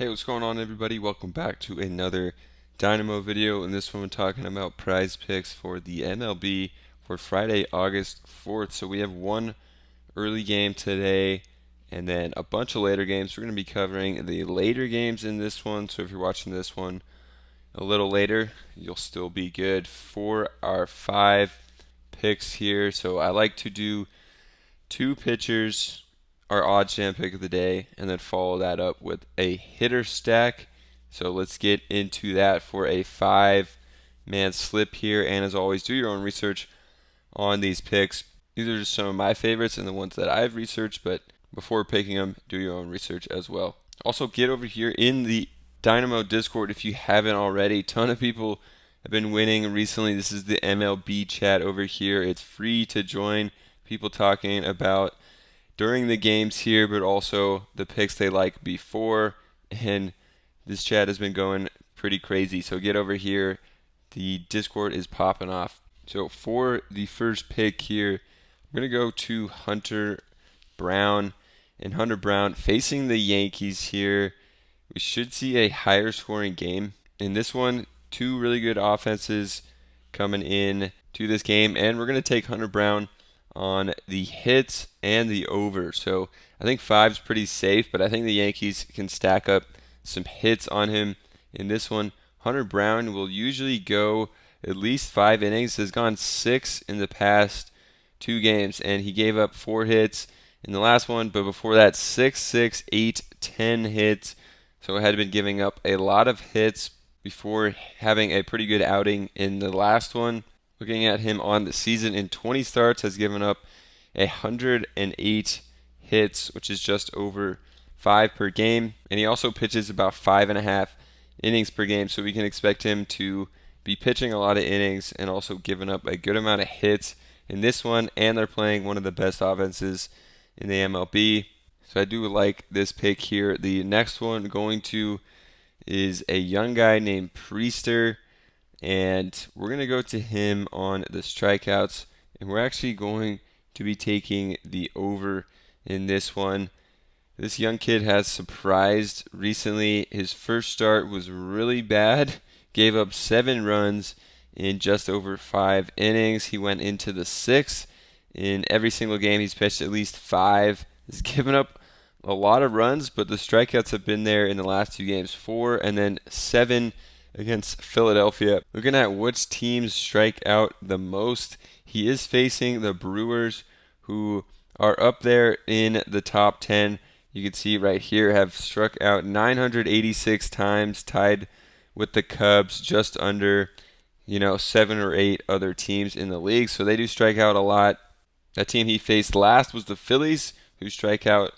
Hey, what's going on, everybody? Welcome back to another Dynamo video. In this one, we're talking about prize picks for the MLB for Friday, August 4th. So we have one early game today and then a bunch of later games. We're going to be covering the later games in this one. So if you're watching this one a little later, you'll still be good for our five picks here. So I like to do two pitchers, our OddJam pick of the day, and then follow that up with a hitter stack. So let's get into that for a five-man slip here. And as always, do your own research on these picks. These are just some of my favorites and the ones that I've researched, but before picking them, do your own research as well. Also, get over here in the Dynamo Discord if you haven't already. A ton of people have been winning recently. This is the MLB chat over here. It's free to join. People talking about during the games here, but also the picks they like before. And this chat has been going pretty crazy. So get over here. The Discord is popping off. So for the first pick here, I'm going to go to Hunter Brown. And Hunter Brown facing the Yankees here. We should see a higher scoring game. In this one, two really good offenses coming in to this game. And we're going to take Hunter Brown on the hits and the over. So I think five's pretty safe, but I think the Yankees can stack up some hits on him in this one. Hunter Brown will usually go at least 5 innings. Has gone 6 in the past 2 games, and he gave up 4 hits in the last one, but before that 6, 6, 8, 10 hits. So had been giving up a lot of hits before having a pretty good outing in the last one. Looking at him on the season, in 20 starts, has given up 108 hits, which is just over 5 per game. And he also pitches about 5.5 innings per game, so we can expect him to be pitching a lot of innings and also giving up a good amount of hits in this one. And they're playing one of the best offenses in the MLB. So I do like this pick here. The next one going to is a young guy named Priester. And we're going to go to him on the strikeouts. And we're actually going to be taking the over in this one. This young kid has surprised recently. His first start was really bad. Gave up 7 runs in just over 5 innings. He went into the 6th. In every single game, he's pitched at least 5. He's given up a lot of runs, but the strikeouts have been there in the last 2 games. 4 and then 7 against Philadelphia. Looking at which teams strike out the most, he is facing the Brewers, who are up there in the top 10. You can see right here have struck out 986 times, tied with the Cubs, just under 7 or 8 other teams in the league. So they do strike out a lot. That team he faced last was the Phillies, who strike out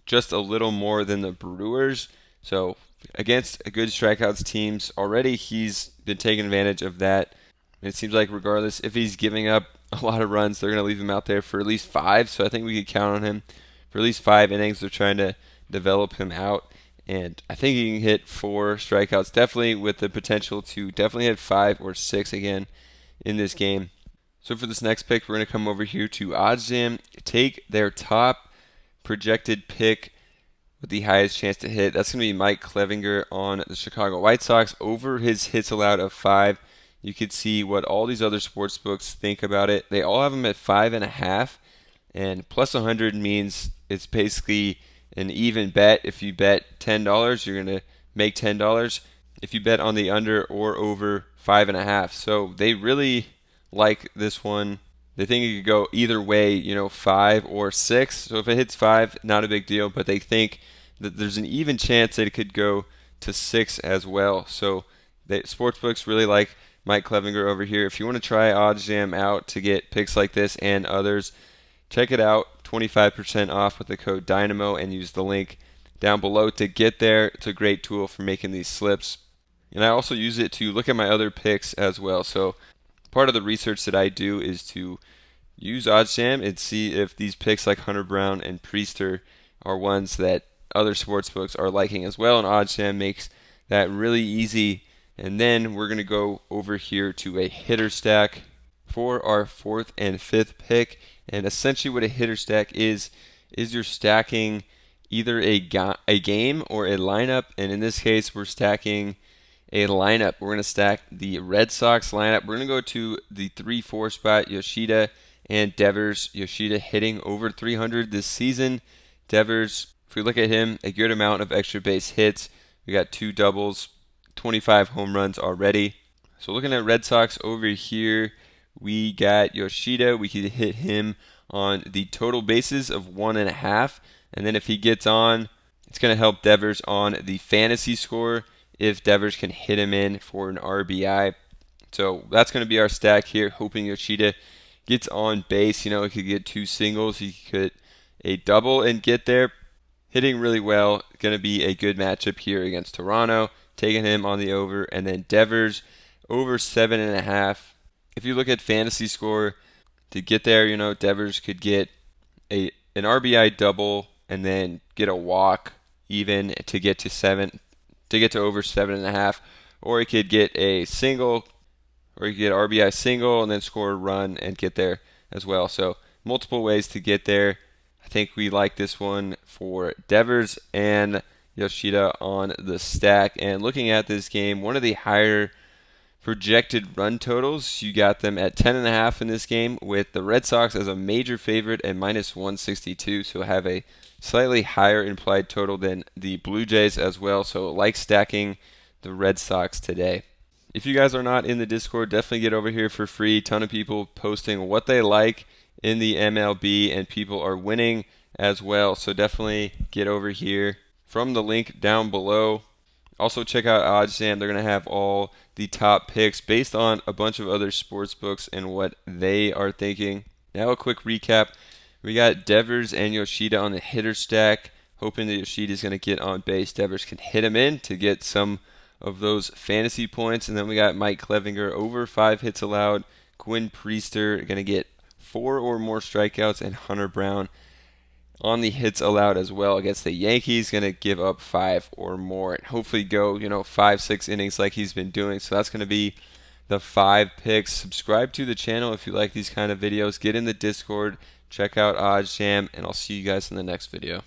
just a little more than the Brewers. So against a good strikeouts teams already, he's been taking advantage of that. And it seems like regardless if he's giving up a lot of runs, they're going to leave him out there for at least 5. So I think we could count on him for at least 5 innings. They're trying to develop him out. And I think he can hit 4 strikeouts, definitely with the potential to definitely hit 5 or 6 again in this game. So for this next pick, we're going to come over here to OddJam, take their top projected pick with the highest chance to hit. That's going to be Mike Clevenger on the Chicago White Sox over his hits allowed of 5. You could see what all these other sports books think about it. They all have him at 5.5, and plus 100 means it's basically an even bet. If you bet $10, you're going to make $10. If you bet on the under or over 5.5, so they really like this one. They think it could go either way, 5 or 6. So if it hits 5, not a big deal, but they think that there's an even chance that it could go to 6 as well. So the sportsbooks really like Mike Clevenger over here. If you want to try OddJam out to get picks like this and others, check it out. 25% off with the code Dynamo and use the link down below to get there. It's a great tool for making these slips. And I also use it to look at my other picks as well. So part of the research that I do is to use OddJam and see if these picks like Hunter Brown and Priester are ones that other sportsbooks are liking as well. And OddJam makes that really easy. And then we're going to go over here to a hitter stack for our 4th and 5th pick. And essentially what a hitter stack is you're stacking either a game or a lineup, and in this case, we're stacking a lineup. We're going to stack the Red Sox lineup. We're going to go to the 3-4 spot, Yoshida and Devers. Yoshida hitting over 300 this season. Devers, if we look at him, a good amount of extra base hits. We got 2 doubles, 25 home runs already. So looking at Red Sox over here, we got Yoshida. We could hit him on the total bases of 1.5. And then if he gets on, it's going to help Devers on the fantasy score if Devers can hit him in for an RBI. So that's going to be our stack here, hoping Yoshida gets on base. He could get 2 singles. He could a double and get there. Hitting really well. Going to be a good matchup here against Toronto. Taking him on the over. And then Devers over 7.5. If you look at fantasy score, to get there, Devers could get an RBI double and then get a walk even to get to over 7.5, or he could get a single, or he could get RBI single and then score a run and get there as well. So multiple ways to get there. I think we like this one for Devers and Yoshida on the stack. And looking at this game, one of the higher projected run totals, you got them at 10.5 in this game, with the Red Sox as a major favorite at -162, so have a slightly higher implied total than the Blue Jays as well. So like stacking the Red Sox today. If you guys are not in the Discord, definitely get over here for free. Ton of people posting what they like in the MLB, and people are winning as well. So definitely get over here from the link down below. Also check out OddJam. They're going to have all the top picks based on a bunch of other sports books and what they are thinking. Now a quick recap. We got Devers and Yoshida on the hitter stack, hoping that Yoshida is going to get on base. Devers can hit him in to get some of those fantasy points. And then we got Mike Clevenger over 5 hits allowed. Quinn Priester going to get 4 or more strikeouts, and Hunter Brown on the hits allowed as well against the Yankees, going to give up 5 or more and hopefully go 5-6 innings like he's been doing. So that's going to be the 5 picks. Subscribe to the channel if you like these kind of videos. Get in the Discord, check out OddJam, and I'll see you guys in the next video.